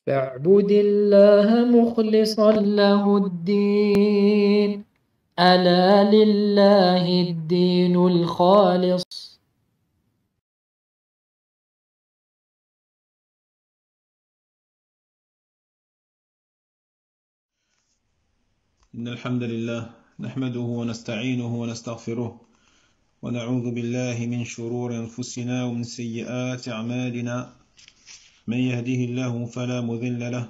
فاعبد الله مخلصا له الدين، ألا لله الدين الخالص. إن الحمد لله نحمده ونستعينه ونستغفره ونعوذ بالله من شرور أنفسنا ومن سيئات أعمالنا، من يهده الله فلا مضل له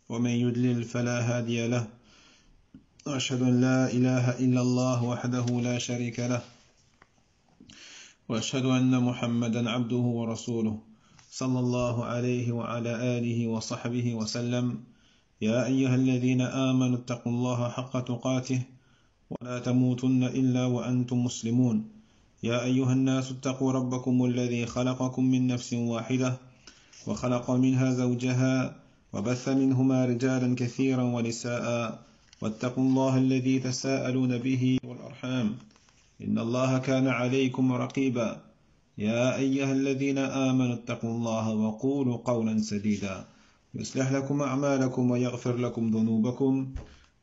ومن يضلل فلا هادي له، وأشهد أن لا إله إلا الله وحده لا شريك له، وأشهد أن محمدا عبده ورسوله صلى الله عليه وعلى آله وصحبه وسلم. يا أيها الذين آمنوا اتقوا الله حق تقاته ولا تموتن إلا وأنتم مسلمون. يا أيها الناس اتقوا ربكم الذي خلقكم من نفس واحدة وخلق منها زوجها وبث منهما رجالا كثيرا ونساء، واتقوا الله الذي تساءلون به والأرحام إن الله كان عليكم رقيبا. يا أيها الذين آمنوا اتقوا الله وقولوا قولا سديدا يصلح لكم أعمالكم ويغفر لكم ذنوبكم،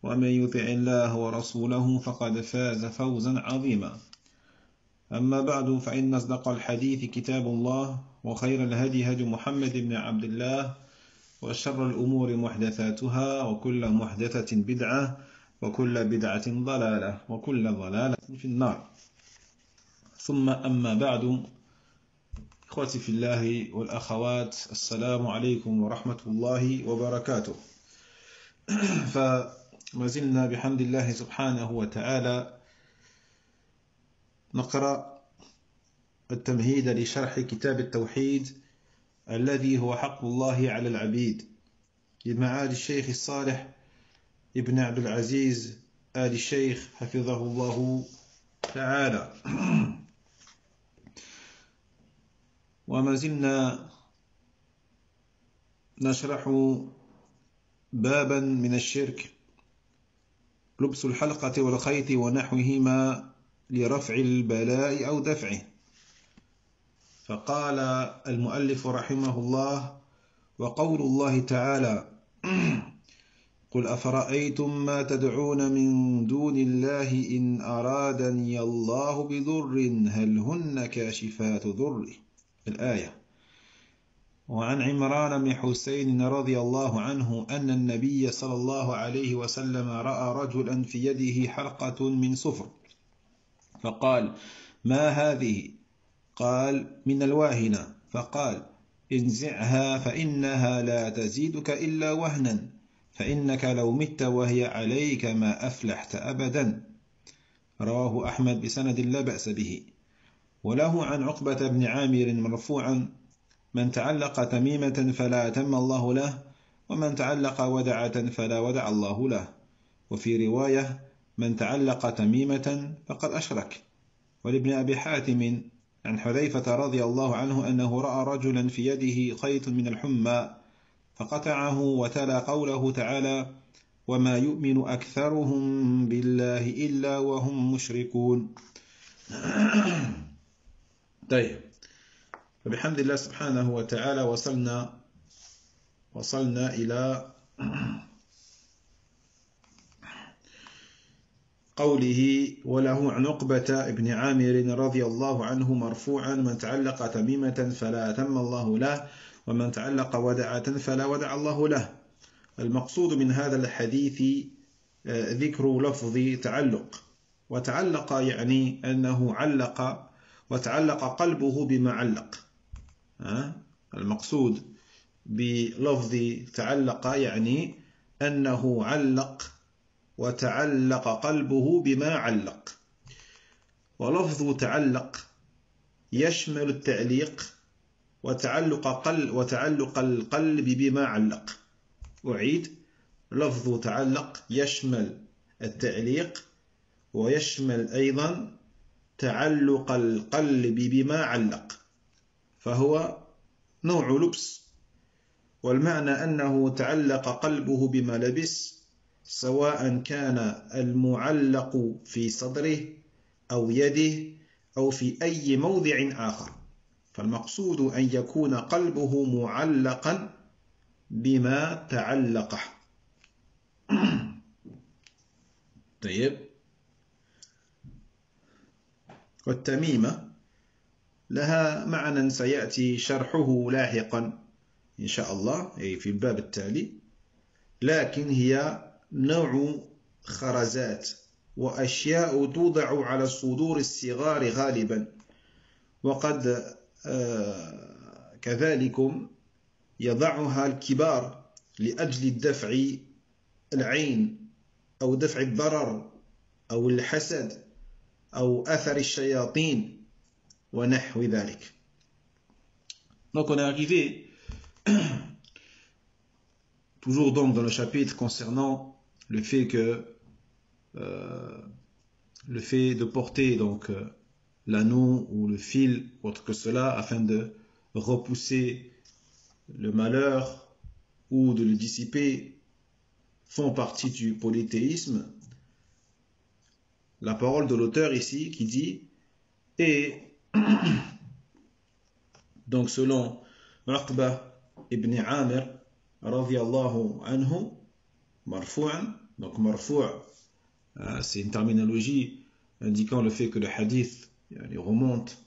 ومن يطع الله ورسوله فقد فاز فوزا عظيما. أما بعد، فإن أصدق الحديث كتاب الله، وخير الهدي هدي محمد بن عبد الله، وشر الأمور محدثاتها، وكل محدثة بدعة، وكل بدعة ضلالة، وكل ضلالة في النار. ثم أما بعد، إخوتي في الله والأخوات، السلام عليكم ورحمة الله وبركاته. فما زلنا بحمد الله سبحانه وتعالى نقرأ التمهيد لشرح كتاب التوحيد الذي هو حق الله على العبيد لمعالي الشيخ الصالح ابن عبد العزيز آل الشيخ حفظه الله تعالى. وما زلنا نشرح بابا من الشرك، لبس الحلقة والخيط ونحوهما لرفع البلاء أو دفعه. فقال المؤلف رحمه الله: وقول الله تعالى: قل أفرأيتم ما تدعون من دون الله إن أرادني الله بضر هل هن كاشفات ضره، الآية. وعن عمران بن حسين رضي الله عنه أن النبي صلى الله عليه وسلم رأى رجلا في يده حلقة من صفر، فقال: ما هذه؟ قال: من الواهنة. فقال: انزعها فإنها لا تزيدك إلا وهنا، فإنك لو مت وهي عليك ما أفلحت أبدا. رواه أحمد بسند لا بأس به. وله عن عقبة بن عامر مرفوعا: من تعلق تميمة فلا أتم الله له، ومن تعلق ودعة فلا ودع الله له. وفي رواية: من تعلق تميمة فقد أشرك. ولابن أبي حاتم عن حذيفة رضي الله عنه أنه رأى رجلا في يده خيط من الحمى فقطعه، وتلا قوله تعالى: وما يؤمن أكثرهم بالله إلا وهم مشركون. طيب، فبحمد الله سبحانه وتعالى وصلنا إلى قوله: وله عن عقبة بن عامر رضي الله عنه مرفوعا: من تعلق تميمة فلا أتم الله له، ومن تعلق ودعة فلا ودع الله له. المقصود من هذا الحديث ذكر لفظ تعلق. وتعلق يعني أنه علق، وتعلق قلبه بما علق. المقصود بلفظ تعلق يعني أنه علق وتعلق قلبه بما علق. ولفظ تعلق يشمل التعليق وتعلق القلب بما علق. أعيد: لفظ تعلق يشمل التعليق ويشمل أيضا تعلق القلب بما علق، فهو نوع لبس. والمعنى أنه تعلق قلبه بما لبس، سواء كان المعلق في صدره أو يده أو في أي موضع آخر. فالمقصود أن يكون قلبه معلقا بما تعلق. طيب. والتميمة لها معنى سيأتي شرحه لاحقا إن شاء الله أي في الباب التالي، لكن هي نوع خرزات وأشياء توضع على الصدور الصغار غالبا، وقد كذلكم يضعها الكبار لأجل الدفع العين أو دفع الضرر أو الحسد أو أثر الشياطين ونحو ذلك. Donc on est arrivé toujours donc dans le chapitre concernant le fait que le fait de porter donc l'anneau ou le fil autre que cela afin de repousser le malheur ou de le dissiper font partie du polythéisme. La parole de l'auteur ici qui dit et donc selon Uqba ibn Amir radiyallahu anhu marfu'an, donc marfu' c'est une terminologie indiquant le fait que le hadith remonte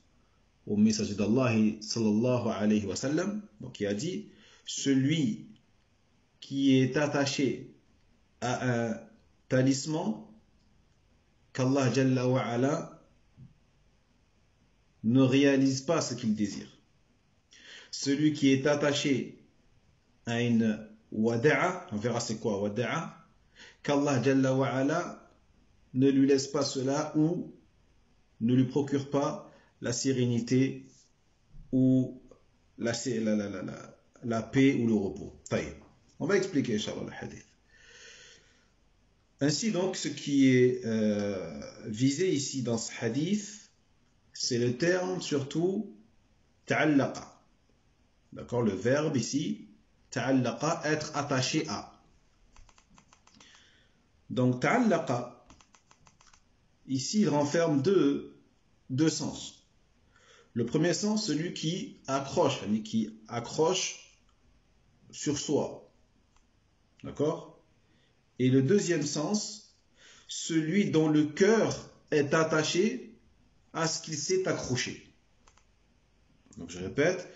au messager d'Allah sallallahu alayhi wa sallam, donc il a dit celui qui est attaché à un talisman qu'Allah Jalla wa Ala ne réalise pas ce qu'il désire. Celui qui est attaché à une wada'a, on verra c'est quoi wada'a, qu'Allah Jalla wa Ala ne lui laisse pas cela ou ne lui procure pas la sérénité ou la paix ou le repos. Taïb. On va expliquer Inch'Allah le hadith. Ainsi donc, ce qui est visé ici dans ce hadith, c'est le terme surtout ta'allaqa. D'accord, le verbe ici, ta'allaqa, être attaché à. Donc ta'allaqa, ici il renferme deux sens. Le premier sens, celui qui accroche sur soi. D'accord? Et le deuxième sens, celui dont le cœur est attaché à ce qu'il s'est accroché. Donc je répète,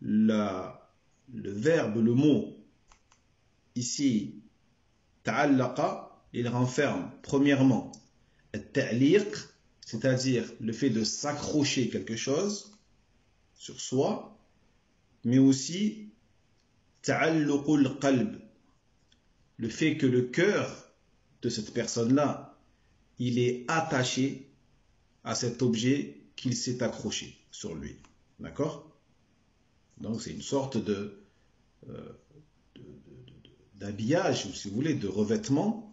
le verbe, le mot, ici, ta'allaqa, il renferme premièrement at-ta'liq, c'est-à-dire le fait de s'accrocher quelque chose sur soi, mais aussi ta'alluqul qalb, le fait que le cœur de cette personne-là, il est attaché à cet objet qu'il s'est accroché sur lui. D'accord? Donc c'est une sorte d'habillage, ou si vous voulez, de revêtement,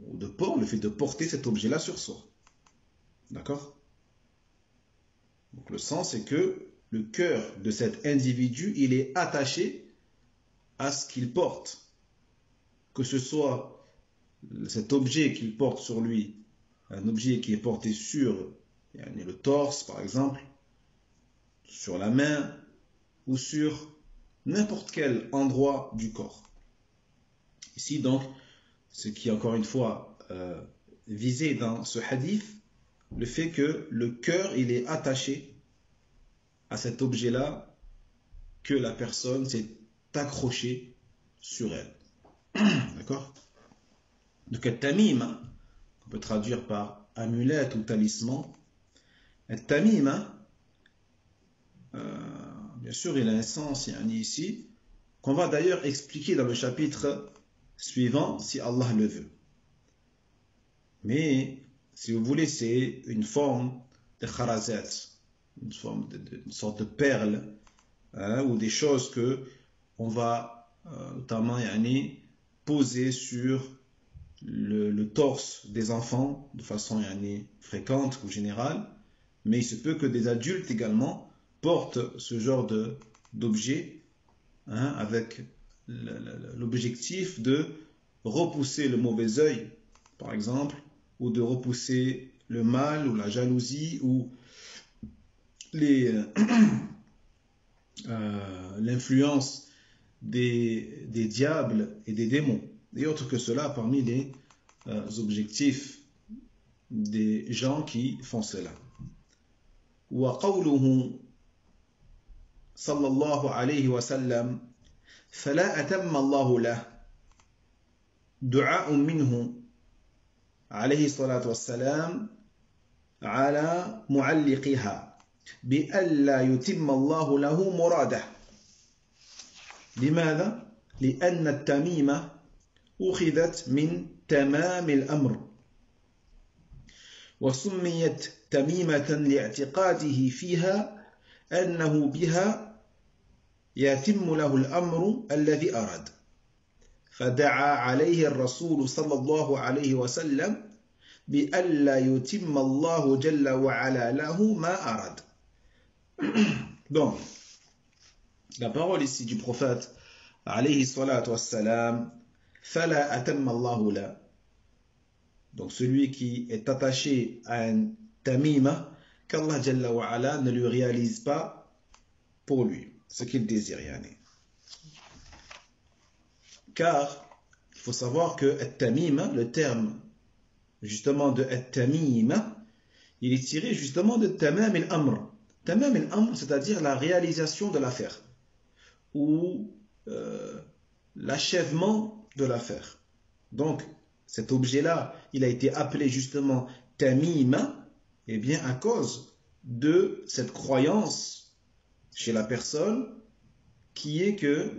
ou de port, le fait de porter cet objet-là sur soi. D'accord? Donc le sens, c'est que le cœur de cet individu, il est attaché à ce qu'il porte. Que ce soit cet objet qu'il porte sur lui, un objet qui est porté sur le torse par exemple, sur la main ou sur n'importe quel endroit du corps. Ici donc, ce qui est encore une fois visé dans ce hadith, le fait que le cœur il est attaché à cet objet-là que la personne s'est accrochée sur elle. D'accord? Donc at-tamima, on peut traduire par amulette ou talisman. At-tamima, bien sûr, il a un sens ici, qu'on va d'ailleurs expliquer dans le chapitre suivant, si Allah le veut. Mais, si vous voulez, c'est une forme de kharazat, une sorte de perle, ou des choses que on va notamment poser sur le torse des enfants de façon fréquente ou générale, mais il se peut que des adultes également portent ce genre d'objet avec l'objectif de repousser le mauvais œil, par exemple, ou de repousser le mal ou la jalousie ou l'influence des diables et des démons. Et autre que cela, parmi les objectifs des gens qui font cela. وقوله صلى الله عليه وسلم فلا أتم الله له دعاء منه عليه الصلاة والسلام على معلقها بألا يتم الله له مراده. لماذا؟ لأن التميمة أخذت من تمام الأمر وسميت تميمة لاعتقاده فيها أنه بها يتم له الأمر الذي أراد، فدعا عليه الرسول صلى الله عليه وسلم بألا يتم الله جل وعلا له ما أراد. Donc, la parole ici du prophète alayhi salatu wassalam, fala atamma Allahu la. Donc celui qui est attaché à un tamima, qu'Allah Jalla wa ala ne lui réalise pas pour lui ce qu'il désire. Car il faut savoir que at-tamima, le terme justement de at-tamima, il est tiré justement de tamam al-amr. Tamam al-amr, c'est-à-dire la réalisation de l'affaire ou l'achèvement de l'affaire. Donc cet objet-là, il a été appelé justement tamima, eh bien à cause de cette croyance chez la personne qui est que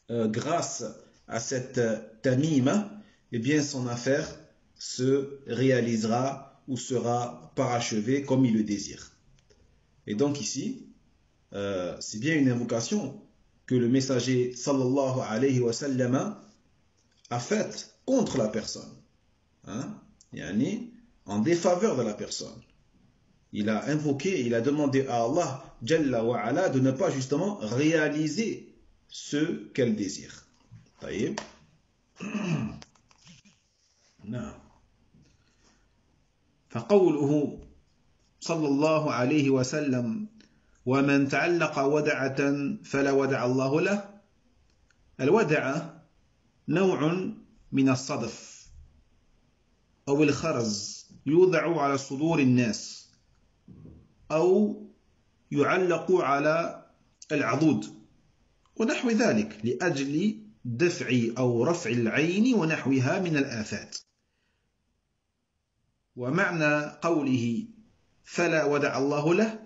grâce à cette tamima, eh bien son affaire se réalisera ou sera parachevée comme il le désire. Et donc ici, c'est bien une invocation que le messager sallallahu alayhi wa sallam a faite contre la personne, en défaveur de la personne. Il a invoqué, il a demandé à Allah Jalla wa ala de ne pas justement réaliser ce qu'elle désire. طيب. نعم. فقوله صلى الله عليه وسلم ومن تعلق ودعة فلا ودع الله له. الودعة نوع من الصدف أو الخرز يوضع على صدور الناس أو يعلق على العضود ونحو ذلك لأجل دفع أو رفع العين ونحوها من الآفات. ومعنى قوله فلا ودع الله له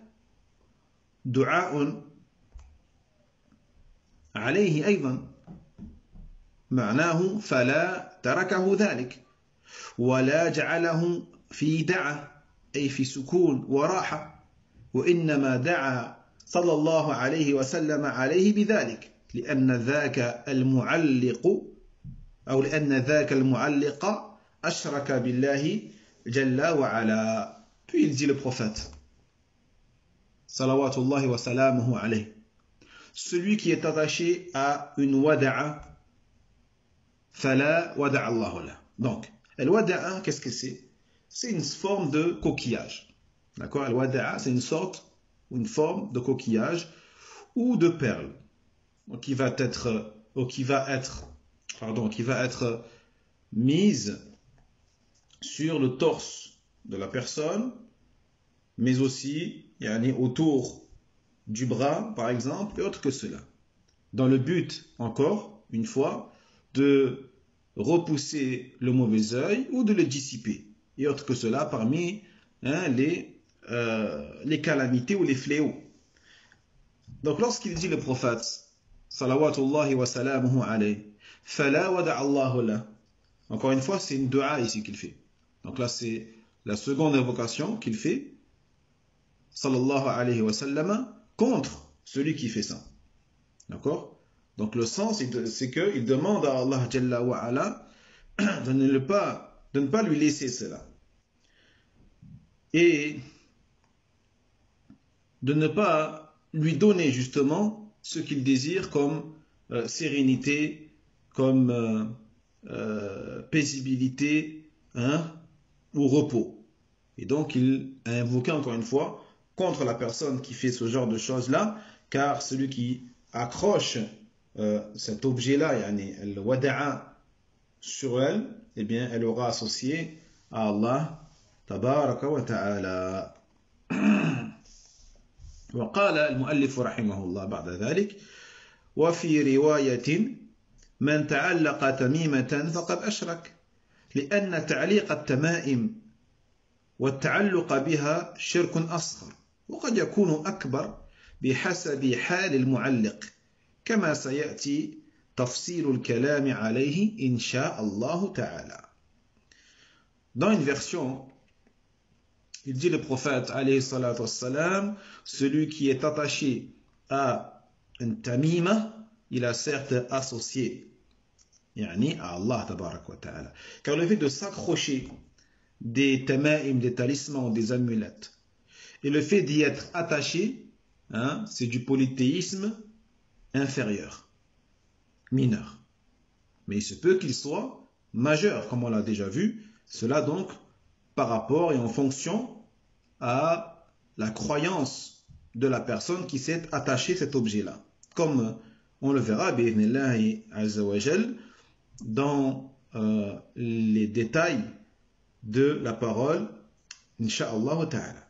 دعاء عليه أيضا، معناه فلا تركه ذلك ولا جعله في دعة أي في سكون وراحة، وإنما دعا صلى الله عليه وسلم عليه بذلك لأن ذاك المعلق أشرك بالله جل وعلا. Puis il dit le prophète salawatullahi wa salamuhu alayhi, celui qui est attaché à une wada'a, fala wada'a Allahu la. Donc, el wada'a, qu'est-ce que c'est? C'est une forme de coquillage. D'accord? El wada'a, c'est une forme de coquillage ou de perle qui va être mise sur le torse de la personne, mais aussi autour du bras, par exemple, et autre que cela. Dans le but, encore une fois, de repousser le mauvais œil ou de le dissiper. Et autre que cela, parmi les calamités ou les fléaux. Donc lorsqu'il dit le prophète, salawatullahi wa salamuhu alayhi, fala wada'a Allahu la. Encore une fois, c'est une dua ici qu'il fait. Donc là, c'est la seconde invocation qu'il fait, sallallahu alayhi wa sallam, contre celui qui fait ça. D'accord? Donc le sens, c'est qu'il demande à Allah Jalla wa ala de ne pas lui laisser cela. Et de ne pas lui donner justement ce qu'il désire comme sérénité, comme paisibilité, ou repos. Et donc il a invoqué encore une fois contre la personne qui fait ce genre de choses-là, car celui qui accroche cet objet-là, yani le wada'a sur elle, eh bien, elle aura associé à Allah tabaraka wa ta'ala. وقال المؤلف رحمه الله بعد ذلك: وفي رواية من تعلق تميمة فقد أشرك، لأن تعليق التمائم والتعلق بها شرك أصغر، وقد يكون أكبر بحسب حال المعلق، كما سيأتي تفصيل الكلام عليه إن شاء الله تعالى. Dans une version, il dit le prophète alayhi salatu wassalam, celui qui est attaché à un tamima, il a certes associé yani à Allah tabarak wa ta'ala. Car le fait de s'accrocher des tamaim, des talismans, des amulettes, et le fait d'y être attaché, hein, c'est du polythéisme inférieur, mineur. Mais il se peut qu'il soit majeur, comme on l'a déjà vu. Cela donc par rapport et en fonction à la croyance de la personne qui s'est attachée à cet objet-là. Comme on le verra, bi'idhnillahi azza wa jal, dans les détails de la parole, insha'Allah ta'ala.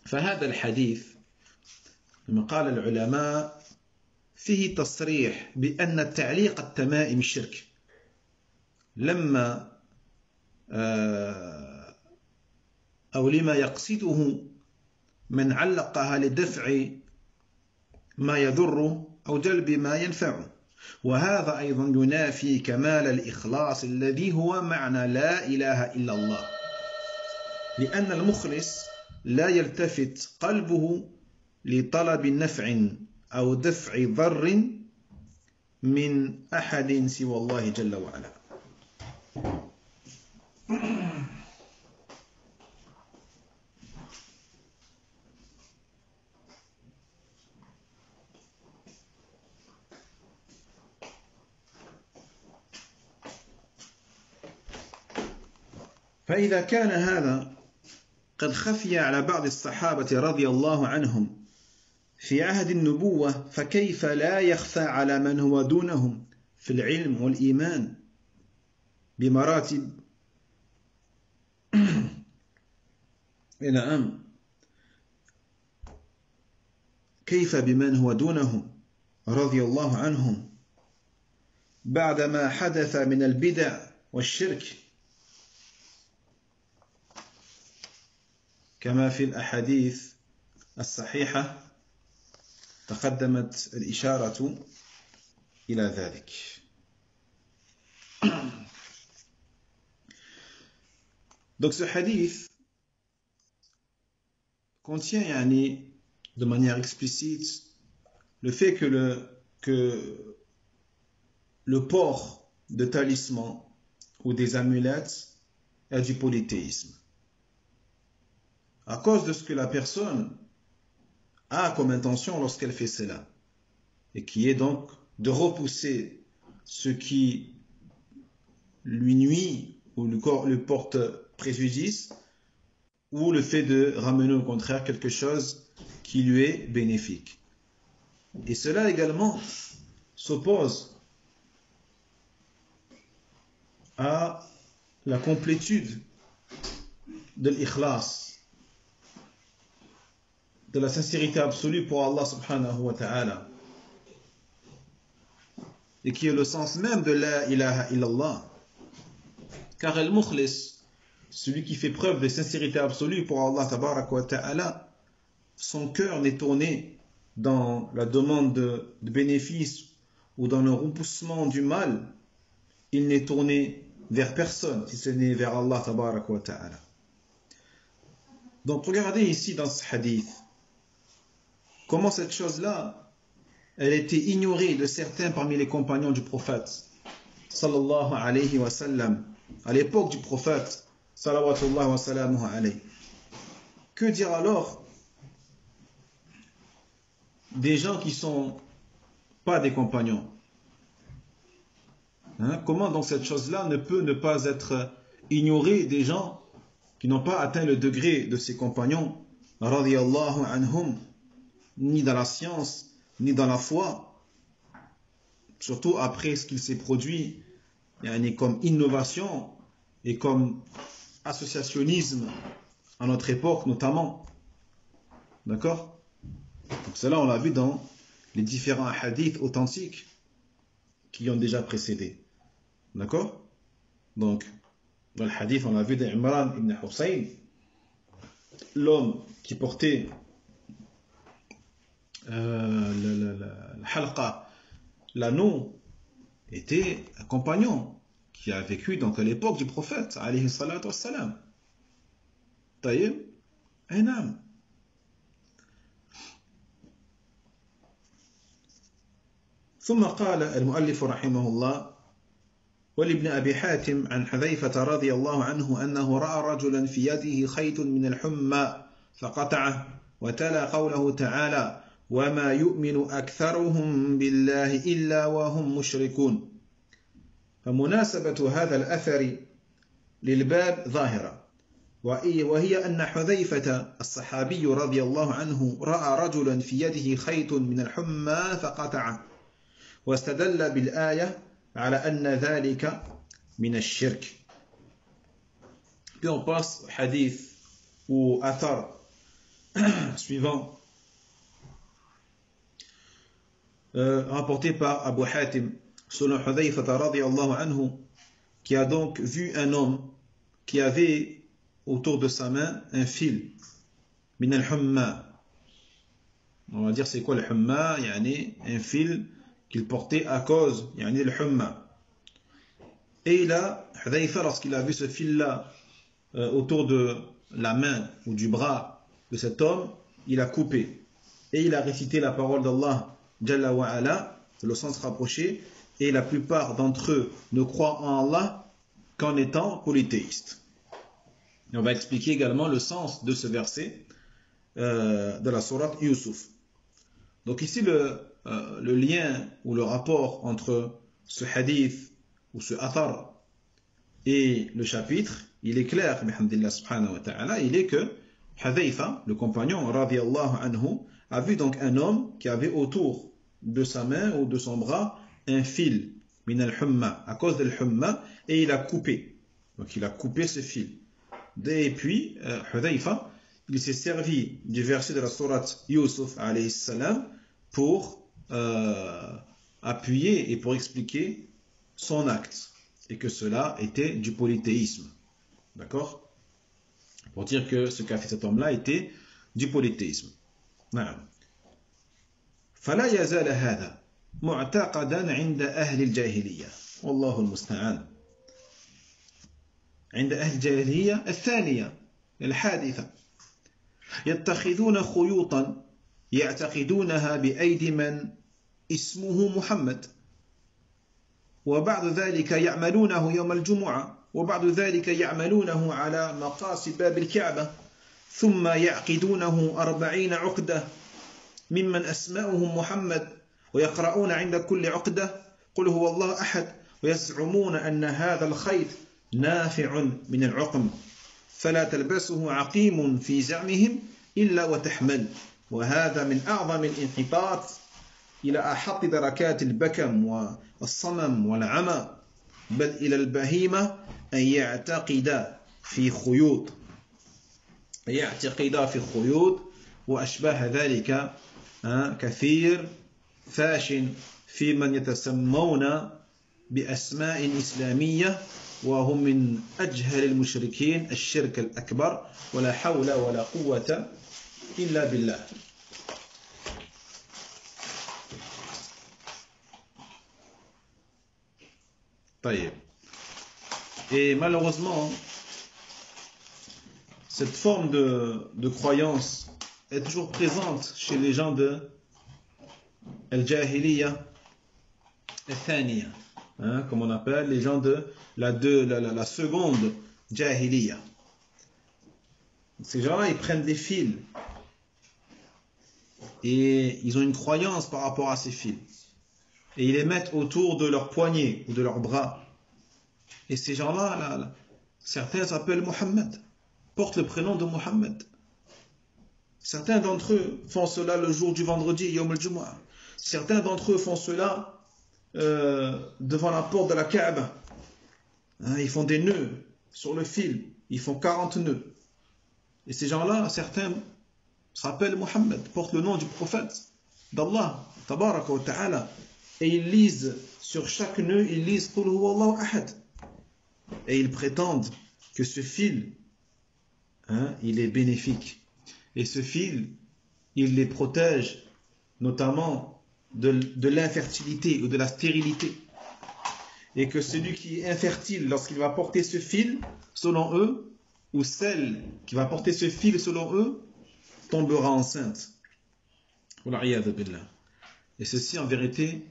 فهذا الحديث كما قال العلماء فيه تصريح بأن تعليق التمائم شرك، لما أو لما يقصده من علقها لدفع ما يضر أو جلب ما ينفع، وهذا أيضا ينافي كمال الإخلاص الذي هو معنى لا إله إلا الله، لأن المخلص لا يلتفت قلبه لطلب نفع أو دفع ضر من أحد سوى الله جل وعلا. فإذا كان هذا قد خفي على بعض الصحابة رضي الله عنهم في عهد النبوة، فكيف لا يخفى على من هو دونهم في العلم والإيمان بمراتب نعم، كيف بمن هو دونهم رضي الله عنهم بعدما حدث من البدع والشرك، كما في الأحاديث الصحيحة تقدمت الإشارة إلى ذلك. Donc ce hadith contient de manière explicite le fait que le port de talismans ou des amulettes est du polythéisme, à cause de ce que la personne a comme intention lorsqu'elle fait cela, et qui est donc de repousser ce qui lui nuit ou lui porte préjudice, ou le fait de ramener au contraire quelque chose qui lui est bénéfique. Et cela également s'oppose à la complétude de l'ikhlas, de la sincérité absolue pour Allah subhanahu wa ta'ala, et qui est le sens même de la ilaha illallah. Car al-mukhlis, celui qui fait preuve de sincérité absolue pour Allah tabaraka wa ta'ala, son cœur n'est tourné dans la demande de bénéfice ou dans le repoussement du mal, il n'est tourné vers personne si ce n'est vers Allah tabaraka wa ta'ala. Donc regardez ici dans ce hadith comment cette chose-là, elle était ignorée de certains parmi les compagnons du prophète sallallahu alayhi wa sallam, à l'époque du prophète salawatullah wa salamuhu alayhi. Que dire alors des gens qui ne sont pas des compagnons, hein? Comment donc cette chose-là ne peut ne pas être ignorée des gens qui n'ont pas atteint le degré de ces compagnons radiyallahu anhum, ni dans la science, ni dans la foi, surtout après ce qu'il s'est produit comme innovation et comme associationnisme à notre époque notamment. D'accord? Donc cela on l'a vu dans les différents hadiths authentiques qui ont déjà précédé. D'accord? Donc, dans le hadith, on a vu d'Imran ibn Hussein, l'homme qui portait le halqa, l'anneau, était un compagnon qui a vécu donc à l'époque du prophète, alayhi salatu wassalam. Taïb, un âme. ثم قال المؤلف رحمه الله: ولابن أبي حاتم عن حذيفة رضي الله عنه أنه رأى رجلا في يده خيط من الحمى فقطعه وتلا قوله تعالى: وما يؤمن أكثرهم بالله إلا وهم مشركون. فمناسبة هذا الأثر للباب ظاهرة، وهي أن حذيفة الصحابي رضي الله عنه رأى رجلا في يده خيط من الحمى فقطعه، واستدل بالآية على أن ذلك من الشرك. Puis on passe au hadith ou athar suivant, rapporté par Abu Hatim selon Hudhayfa radiyallahu anhu, qui a donc vu un homme qui avait autour de sa main un fil min al-humma. On va dire c'est quoi le humma? Un fil qu'il portait à cause le humma. Et Hudhayfa, lorsqu'il a vu ce fil-là autour de la main ou du bras de cet homme, il a coupé. Et il a récité la parole d'Allah Jalla wa Ala, le sens rapproché, et la plupart d'entre eux ne croient en Allah qu'en étant polythéistes. Et on va expliquer également le sens de ce verset de la sourate Yusuf. Donc ici le lien ou le rapport entre ce hadith ou ce athar et le chapitre, il est clair, bihamdillah subhanahu wa ta'ala, il est que Hudhayfa, le compagnon radiyallahu anhu, a vu donc un homme qui avait autour de sa main ou de son bras un fil min al-humma, à cause de l'humma, et il a coupé. Donc il a coupé ce fil. Et puis Hudhayfa, il s'est servi du verset de la sourate Yusuf alayhi salam pour appuyer et pour expliquer son acte, et que cela était du polythéisme. D'accord? Pour dire que ce qu'a fait cet homme-là était du polythéisme. فلا يزال هذا معتقدا عند أهل الجاهلية والله المستعان. عند أهل الجاهلية الثانية الحادثة يتخذون خيوطا يعتقدونها بأيدي من اسمه محمد، وبعد ذلك يعملونه يوم الجمعة، وبعد ذلك يعملونه على مقاصد باب الكعبة، ثم يعقدونه 40 عقدة ممن أسماؤهم محمد، ويقرؤون عند كل عقدة قل هو الله أحد، ويزعمون أن هذا الخيط نافع من العقم، فلا تلبسه عقيم في زعمهم إلا وتحمل. وهذا من أعظم الانحطاط إلى أحط دركات البكم والصمم والعمى، بل إلى البهيمة أن يعتقد في خيوط وأشباه ذلك كثير فاش في من يتسمون بأسماء إسلامية وهم من أجهل المشركين الشرك الأكبر، ولا حول ولا قوة إلا بالله. Et malheureusement, cette forme de croyance est toujours présente chez les gens de Al-Jahiliya Al-Thaniya, comme on appelle les gens de la seconde Jahiliya. Ces gens-là, ils prennent des fils et ils ont une croyance par rapport à ces fils. Et ils les mettent autour de leurs poignets ou de leurs bras. Et ces gens-là, certains s'appellent Mohammed, portent le prénom de Mohammed. Certains d'entre eux font cela le jour du vendredi, Yawm al-Jumu'ah. Certains d'entre eux font cela devant la porte de la Kaaba. Hein, ils font des nœuds sur le fil. Ils font 40 nœuds. Et ces gens-là, certains se rappellent Mohammed, portent le nom du prophète d'Allah, tabaraka wa ta'ala. Et ils lisent, sur chaque nœud, ils lisent Qul huwa Allahu ahad. Et ils prétendent que ce fil, hein, il est bénéfique. Et ce fil, il les protège, notamment de l'infertilité ou de la stérilité. Et que celui qui est infertile, lorsqu'il va porter ce fil, selon eux, ou celle qui va porter ce fil, selon eux, tombera enceinte. Et ceci, en vérité,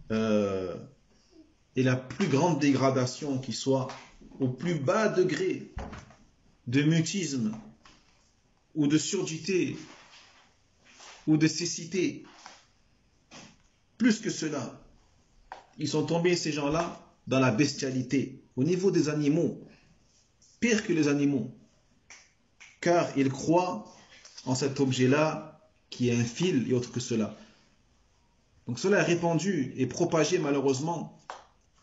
est la plus grande dégradation qui soit au plus bas degré de mutisme ou de surdité ou de cécité. Plus que cela, ils sont tombés, ces gens-là, dans la bestialité, au niveau des animaux, pire que les animaux, car ils croient en cet objet-là qui est un fil et autre que cela. Donc cela est répandu et propagé malheureusement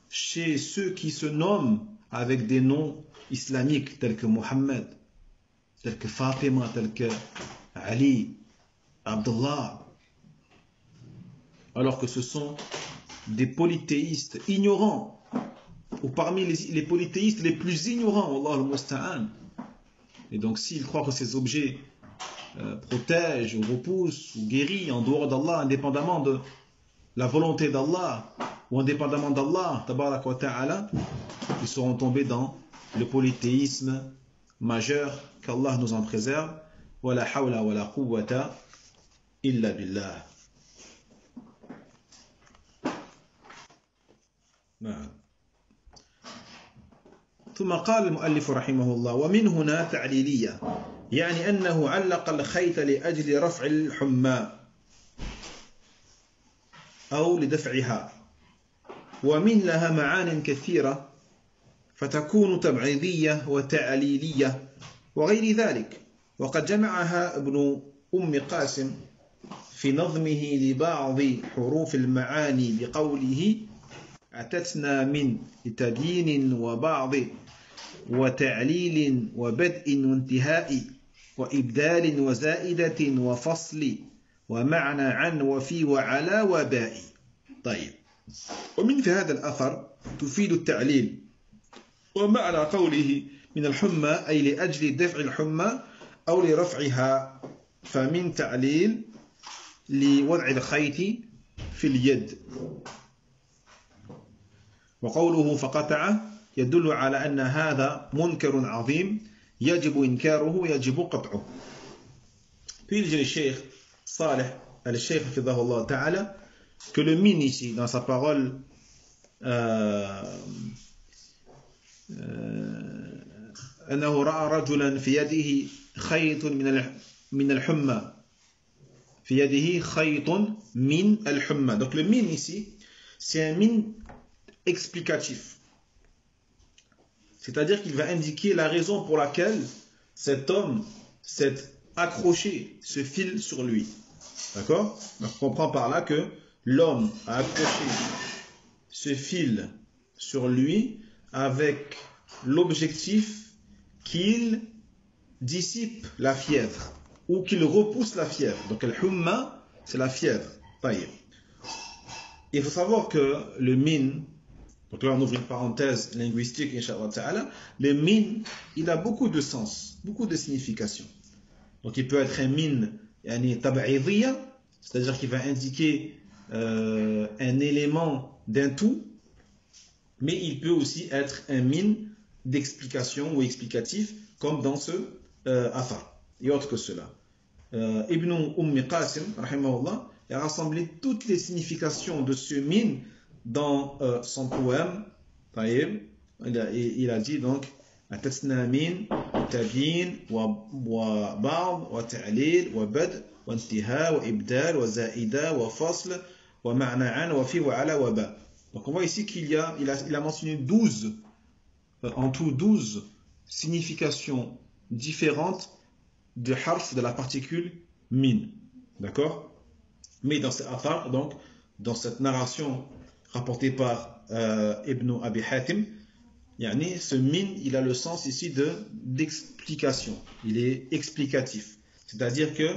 chez ceux qui se nomment avec des noms islamiques tels que Mohammed, tels que Fatima, tels que Ali, Abdullah, alors que ce sont des polythéistes ignorants, ou parmi les polythéistes les plus ignorants, Wallah al-Musta'an. Et donc s'ils croient que ces objets protègent ou repoussent ou guérissent en dehors d'Allah, indépendamment de la volonté d'Allah ou indépendamment d'Allah, tabarak wa ta'ala, ils seront tombés dans le polythéisme majeur, qu'Allah nous en préserve. Wa la hawla wa la quwwata illa billah. ثم قال المؤلف رحمه الله: ومن هنا تعليلية، يعني أنه علق الخيط لأجل رفع الحمى أو لدفعها، ومن لها معان كثيرة فتكون تبعيضية وتعليلية وغير ذلك. وقد جمعها ابن أم قاسم في نظمه لبعض حروف المعاني بقوله: أتتنا من تبيين وبعض وتعليل وبدء وانتهاء وإبدال وزائدة وفصل ومعنى عن وفي وعلى وباء. طيب، ومن في هذا الأثر تفيد التعليل، ومعنى قوله من الحمى أي لأجل دفع الحمى أو لرفعها، فمن تعليل لوضع الخيط في اليد. وقوله فقطع يدل على أن هذا منكر عظيم يجب إنكاره يجب قطعه. Puis il dit le Cheikh Saleh al-Cheikh Hafidhahullah Ta'ala que le min ici dans sa parole أنه رأى رجلا في يده خيط من الحمى، في يده خيط من الحمى. Donc le min ici c'est un min explicatif, c'est-à-dire qu'il va indiquer la raison pour laquelle cet homme s'est accroché ce fil sur lui. D'accord? Donc on comprend par là que l'homme a accroché ce fil sur lui avec l'objectif qu'il dissipe la fièvre ou qu'il repousse la fièvre. Donc al-humma, c'est la fièvre. Il faut savoir que le min, donc là on ouvre une parenthèse linguistique, Inch'Allah Ta'ala, le min, il a beaucoup de sens, beaucoup de signification. Donc il peut être un min tab'idiyya, c'est-à-dire qu'il va indiquer un élément d'un tout, mais il peut aussi être un min d'explication ou explicatif, comme dans ce athar, et autre que cela. Ibn Qasim, rahimahullah, a rassemblé toutes les significations de ce min dans son poème. Il a dit donc أتتنا من تبيين وبعض وتعليل وبدء وانتهاء وإبدال وزائدة وفصل ومعنى عن وفي وعلى وباء. Donc on voit ici qu'il a mentionné 12, en tout 12 significations différentes de harf, de la particule min. D'accord? Mais dans cet athar, donc dans cette narration rapporté par Ibn Abi Hatim, yani, ce min, il a le sens ici d'explication. Il est explicatif. C'est-à-dire que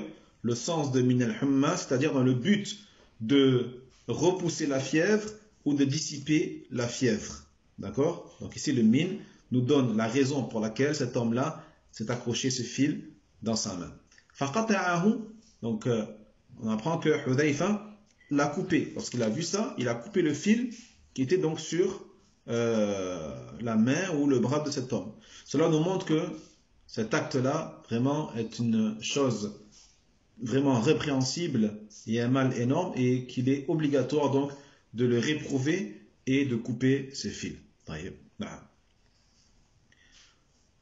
le sens de min al-humma, c'est-à-dire dans le but de repousser la fièvre ou de dissiper la fièvre. D'accord? Donc ici, le min nous donne la raison pour laquelle cet homme-là s'est accroché ce fil dans sa main. Faqata'ahu, donc on apprend que Hudhayfa l'a coupé. Lorsqu'il a vu ça, il a coupé le fil qui était donc sur la main ou le bras de cet homme. Cela nous montre que cet acte-là vraiment est une chose vraiment répréhensible et un mal énorme et qu'il est obligatoire donc de le réprouver et de couper ses fils.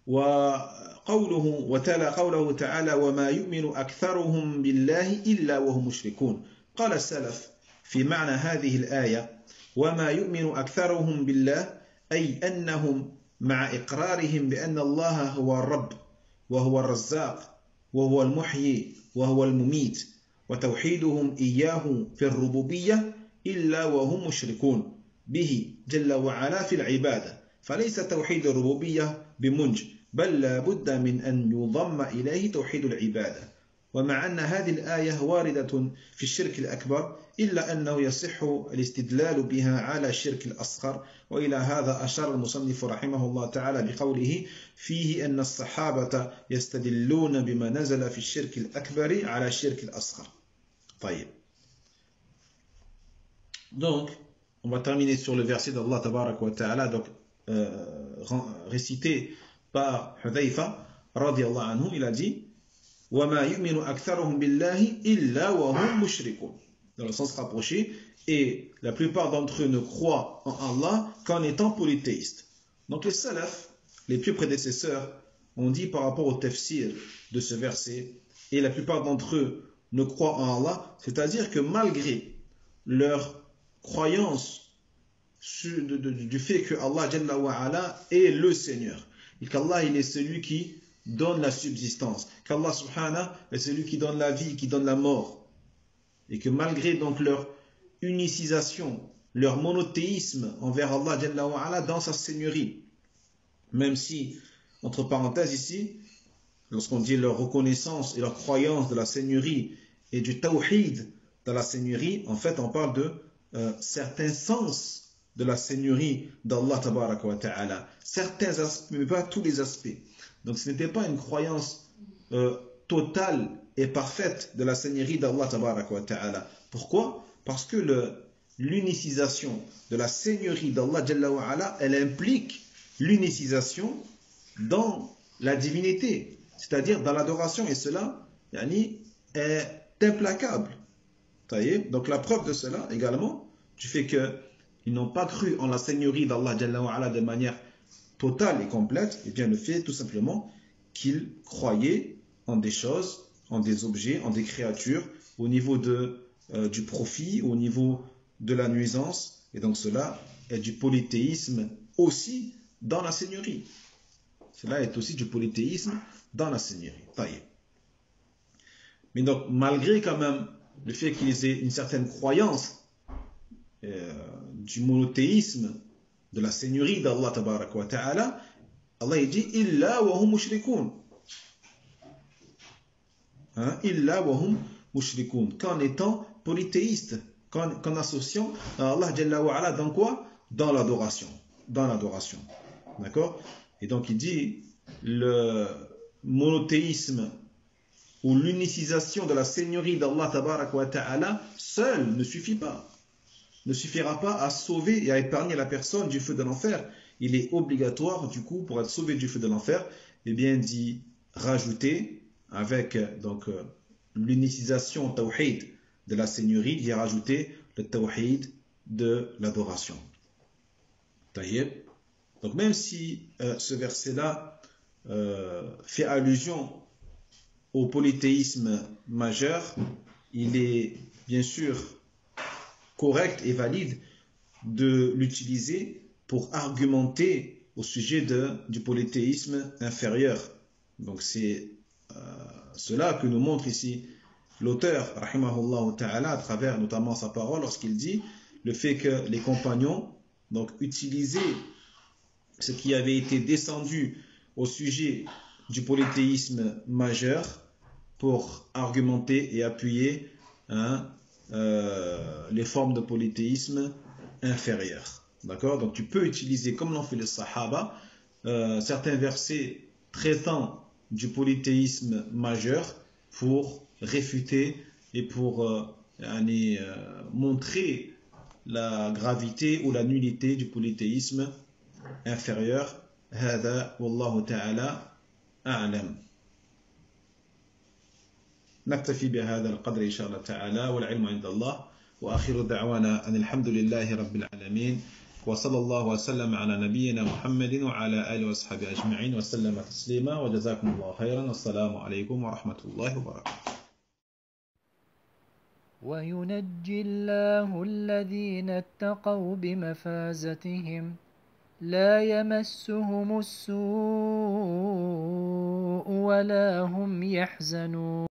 وقوله وتلا قوله تعالى وما يؤمن أكثرهم بالله إلا وهم مشركون قال السلف في معنى هذه الآية وما يؤمن أكثرهم بالله أي أنهم مع إقرارهم بأن الله هو الرب وهو الرزاق وهو المحيي وهو المميت وتوحيدهم إياه في الربوبية إلا وهم مشركون به جل وعلا في العبادة فليس توحيد الربوبية بمنج بل لا بد من أن يضم إليه توحيد العبادة ومع أن هذه الآية واردة في الشرك الأكبر إلا أنه يصح الاستدلال بها على الشرك الأصغر وإلى هذا أشار المصنف رحمه الله تعالى بقوله فيه أن الصحابة يستدلون بما نزل في الشرك الأكبر على الشرك الأصغر. طيب. Donc, on va terminer sur le verset d'Allah Tabarak wa Ta'ala, donc récité par Hudhayfa radiyallahu anhu, il a dit وَمَا يُؤْمِنُ أَكْثَرُهُمْ بِاللَّهِ إِلَّا وَهُمْ مُشْرِكُونَ. Dans le sens rapproché, et la plupart d'entre eux ne croient en Allah qu'en étant polythéistes. Donc les salaf, les plus prédécesseurs, ont dit par rapport au tafsir de ce verset, et la plupart d'entre eux ne croient en Allah, c'est-à-dire que malgré leur croyance du fait que Allah Jalla wa Ala est le Seigneur, et qu'Allah il est celui qui donne la subsistance, qu'Allah subhanahu est celui qui donne la vie, qui donne la mort, et que malgré donc leur unicisation, leur monothéisme envers Allah Jalla wa Ala dans sa seigneurie, même si, entre parenthèses ici, lorsqu'on dit leur reconnaissance et leur croyance de la seigneurie et du tawhid de la seigneurie, en fait on parle de certains sens de la seigneurie d'Allah Tabaraka wa Ta'ala, certains aspects, mais pas tous les aspects. Donc ce n'était pas une croyance totale et parfaite de la seigneurie d'Allah Tabaraka wa Ta'ala. Pourquoi? Parce que l'unicisation de la seigneurie d'Allah Jalla wa Ala, elle implique l'unicisation dans la divinité, c'est-à-dire dans l'adoration, et cela est implacable. Donc la preuve de cela également, du fait qu'ils n'ont pas cru en la seigneurie d'Allah Jalla wa Ala de manière totale et complète, et bien le fait tout simplement qu'ils croyaient en des choses, en des objets, en des créatures, au niveau du profit, au niveau de la nuisance, et donc cela est du polythéisme aussi dans la seigneurie. Cela est aussi du polythéisme dans la seigneurie. Mais donc malgré quand même le fait qu'ils aient une certaine croyance du monothéisme, de la seigneurie d'Allah Tabaraka wa Ta'ala, Allah dit illa wa hum mushrikoun. Illa wa hum mushrikoun, qu'en étant polythéiste, qu'en associant Allah Jalla wa Ala dans quoi? Dans l'adoration. Dans l'adoration. D'accord? Et donc il dit le monothéisme ou l'unicisation de la seigneurie d'Allah Tabaraka wa Ta'ala seul ne suffit pas. Ne suffira pas à sauver et à épargner la personne du feu de l'enfer. Il est obligatoire, du coup, pour être sauvé du feu de l'enfer, eh bien, d'y rajouter, avec donc l'unicisation tawhid de la seigneurie, d'y rajouter le tawhid de l'adoration. Donc, même si ce verset-là fait allusion au polythéisme majeur, il est bien sûr correct et valide de l'utiliser pour argumenter au sujet du polythéisme inférieur. Donc c'est cela que nous montre ici l'auteur rahimahullah ta'ala à travers notamment sa parole lorsqu'il dit le fait que les compagnons donc utilisaient ce qui avait été descendu au sujet du polythéisme majeur pour argumenter et appuyer les formes de polythéisme inférieures. D'accord? Donc tu peux utiliser, comme l'ont fait les Sahaba, certains versets traitant du polythéisme majeur pour réfuter et pour montrer la gravité ou la nullité du polythéisme inférieur. هذا والله تعالى أعلم. نكتفي بهذا القدر إن شاء الله تعالى والعلم عند الله وآخر دعوانا أن الحمد لله رب العالمين وصلى الله وسلم على نبينا محمد وعلى آله وصحبه أجمعين وسلم تسليما وجزاكم الله خيرا والسلام عليكم ورحمة الله وبركاته. وينجي الله الذين اتقوا بمفازتهم لا يمسهم السوء ولا هم يحزنون.